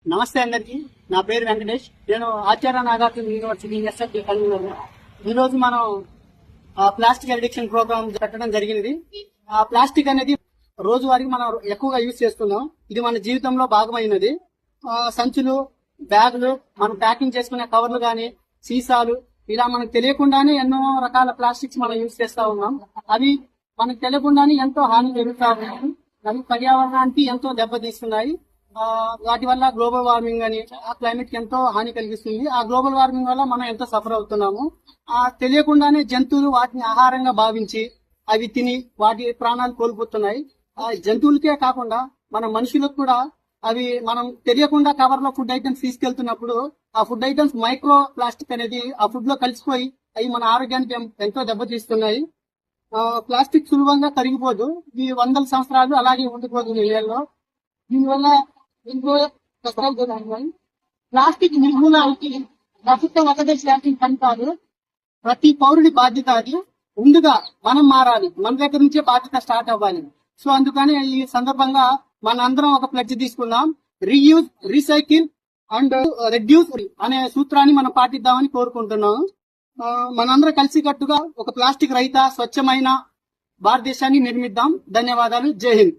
నమస్తే అందరికి. నా పేరు వెంకటేష్. నేను Acharya Nagarjuna university SFD convener. ఈ రోజు మనం ప్లాస్టిక్ అడిక్షన్ ప్రోగ్రామ్ పెట్టడం జరిగింది. ఆ ప్లాస్టిక్ అనేది రోజువారీ మనం ఎక్కువగా యూజ్ చేస్తున్నాం. ఇది మన జీవితంలో భాగమైనది. సంచులు, బ్యాగులు, మనం ప్యాకింగ్ చేసుకునే కవర్లు గాని, సీసాలు, ఇలా మనకు తెలియకుండానే ఎన్నో రకాల ప్లాస్టిక్స్ మనం యూజ్ చేస్తా ఉన్నాం. అవి మనకు తెలియకుండానే ఎంతో హాని జరుగుతా ఉన్నాయి. అవి పర్యావరణానికి ఎంతో దెబ్బతీస్తున్నాయి. వాటి వల్ల గ్లోబల్ వార్మింగ్ అని క్లైమేట్ కి ఎంతో హాని కలిగిస్తుంది. ఆ గ్లోబల్ వార్మింగ్ వల్ల మనం ఎంతో సఫర్ అవుతున్నాము. తెలియకుండానే జంతువులు వాటిని ఆహారంగా భావించి అవి తిని వాటి ప్రాణాలు కోల్పోతున్నాయి. జంతువులకే కాకుండా మన మనుషులకు కూడా అవి మనం తెలియకుండా కవర్ లో ఫుడ్ ఐటమ్స్ తీసుకెళ్తున్నప్పుడు ఆ ఫుడ్ ఐటమ్స్ మైక్రో ప్లాస్టిక్ అనేది ఆ ఫుడ్ లో కలిసిపోయి అవి మన ఆరోగ్యానికి ఎంతో దెబ్బతీస్తున్నాయి. ప్లాస్టిక్ సులభంగా కరిగిపోదు. ఇది వందల సంవత్సరాలు అలాగే ఉండిపోతుంది నీళ్ళలో. దీనివల్ల ఎంతో కష్టాలు జరుగుతున్నాయి. ప్లాస్టిక్ నిర్మూలనకి ప్రభుత్వం ఒకటే చేయాల్సిన పని కాదు, ప్రతి పౌరుడి బాధ్యత. అది ముందుగా మనం మారాలి, మన దగ్గర నుంచే బాధ్యత స్టార్ట్ అవ్వాలి. సో అందుకని ఈ సందర్భంగా మన అందరం ఒక ప్లెడ్జ్ తీసుకుందాం. రీయూజ్, రీసైకిల్ అండ్ రెడ్యూస్ అనే సూత్రాన్ని మనం పాటిద్దామని కోరుకుంటున్నాము. మనందరం కలిసికట్టుగా ఒక ప్లాస్టిక్ రహిత స్వచ్ఛమైన భారతదేశాన్ని నిర్మిద్దాం. ధన్యవాదాలు. జై హింద్.